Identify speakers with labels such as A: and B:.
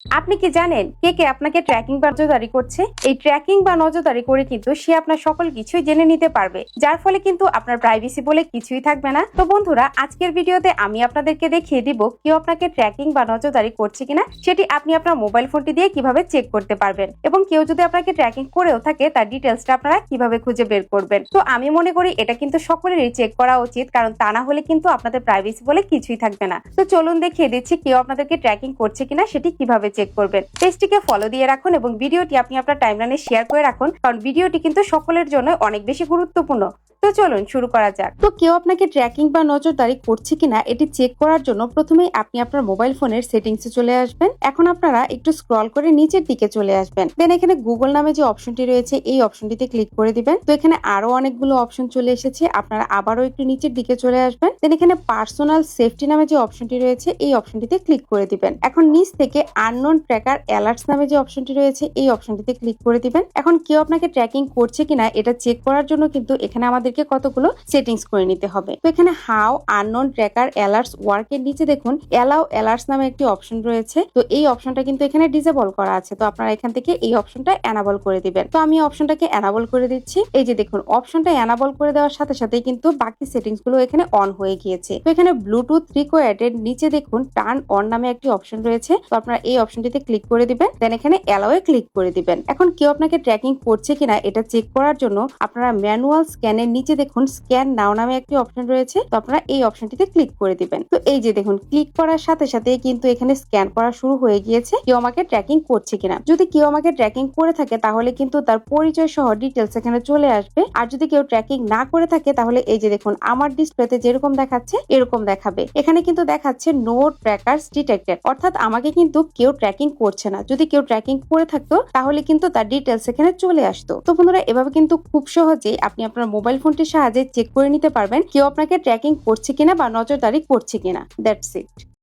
A: আপনি কি জানেন কে কে আপনাকে ট্র্যাকিং বা নজরদারি করছে? এই ট্র্যাকিং বা নজরদারি করে কিন্তু সে আপনার সকল কিছুই জেনে নিতে পারবে, যার ফলে কিন্তু আপনার প্রাইভেসি বলে কিছুই থাকবে না। তো বন্ধুরা, আজকের ভিডিওতে আমি আপনাদেরকে দেখিয়ে দিব কেউ আপনাকে ট্র্যাকিং বা নজরদারি করছে কিনা সেটি আপনি আপনার মোবাইল ফোনটি দিয়ে কিভাবে চেক করতে পারবেন, এবং কেউ যদি আপনাকে ট্র্যাকিং করেও থাকে তার ডিটেলসটা আপনারা কিভাবে খুঁজে বের করবেন। তো আমি মনে করি এটা কিন্তু সকলেরই চেক করা উচিত, কারণ তা না হলে কিন্তু আপনাদের প্রাইভেসি বলে কিছুই থাকবে না। তো চলুন দেখিয়ে দিচ্ছি কেউ আপনাদেরকে ট্র্যাকিং করছে কিনা সেটি কিভাবে চেক করবেন। পেজটিকে ফলো দিয়ে রাখুন এবং ভিডিওটি আপনি আপনার টাইমলাইনে শেয়ার করে রাখুন, কারণ ভিডিওটি কিন্তু সকলের জন্য অনেক বেশি গুরুত্বপূর্ণ। তো চলুন শুরু করা যাক। তো কেউ আপনাকে ট্র্যাকিং বা নজরদারি করছে কিনা এটি চেক করার জন্য প্রথমেই আপনি আপনার মোবাইল ফোনের সেটিংসে চলে আসবেন। এখন আপনারা একটু স্ক্রল করে নিচের দিকে চলে আসবেন। দেন এখানে গুগল নামে যে অপশনটি রয়েছে এই অপশনটিতে ক্লিক করে দিবেন। তো এখানে আরো অনেকগুলো অপশন চলে এসেছে, আপনারা আবারও একটু নিচের দিকে চলে আসবেন। দেন এখানে পার্সোনাল সেফটি নামে যে অপশনটি রয়েছে এই অপশনটিতে ক্লিক করে দিবেন। এখন নিচ থেকে আননোন ট্র্যাকার অ্যালার্টস নামে যে অপশনটি রয়েছে এই অপশনটিতে ক্লিক করে দিবেন। এখন কেউ আপনাকে ট্র্যাকিং করছে কিনা এটা চেক করার জন্য কিন্তু এখানে আমাদেরকে কতগুলো সেটিংস করে নিতে হবে। তো এখানে how unknown tracker alerts work এর নিচে দেখুন অ্যালাউ অ্যালার্টস নামে একটি অপশন রয়েছে। তো এই অপশনটা কিন্তু এখানে ডিসেবল করা আছে, তো আপনারা এখান থেকে এই অপশনটা এনাবল করে দিবেন। তো আমি অপশনটাকে এনাবল করে দিচ্ছি। এই যে দেখুন অপশনটা এনাবল করে দেওয়ার সাথে সাথে কিন্তু বাকি সেটিংস গুলো এখানে অন হয়ে গিয়েছে। তো এখানে ব্লুটুথ রিকোয়ার্ডের নিচে দেখুন টার্ন অন নামে একটি অপশন রয়েছে, তো আপনারা এই অপশনটিতে ক্লিক করে দিবেন। দেন এখানে অ্যালাউ এ ক্লিক করে দিবেন। এখন কেউ আপনাকে ট্র্যাকিং করছে কিনা এটা চেক করার জন্য আপনারা ম্যানুয়াল স্ক্যানের নিচে দেখুন স্ক্যান নাও নামে একটি অপশন রয়েছে, তো আপনারা এই অপশনটিতে ক্লিক করে দিবেন। তো এই যে দেখুন ক্লিক করার সাথে সাথে কিন্তু এখানে স্ক্যান করা শুরু হয়ে গিয়েছে কেউ আমাকে ট্র্যাকিং করছে কিনা। যদি কেউ আমাকে ট্র্যাকিং করে থাকে তাহলে কিন্তু তার পরিচয় সহ ডিটেলস এখানে চলে আসবে, আর যদি কেউ ট্র্যাকিং না করে থাকে তাহলে এই যে দেখুন আমার ডিসপ্লেতে যেরকম দেখাচ্ছে এরকম দেখাবে। এখানে কিন্তু দেখাচ্ছে নো ট্র্যাকারস ডিটেক্টেড, অর্থাৎ আমাকে কিন্তু কেউ ট্র্যাকিং করছে না। যদি কেউ ট্র্যাকিং করে থাকতো তাহলে কিন্তু তার ডিটেলস এখানে চলে আসতো। তো বন্ধুরা, এভাবে কিন্তু খুব সহজেই আপনি আপনার মোবাইল ফোনটির সাহায্যে চেক করে নিতে পারবেন কেউ আপনাকে ট্র্যাকিং করছে কিনা বা নজরদারি করছে কিনা। That's it.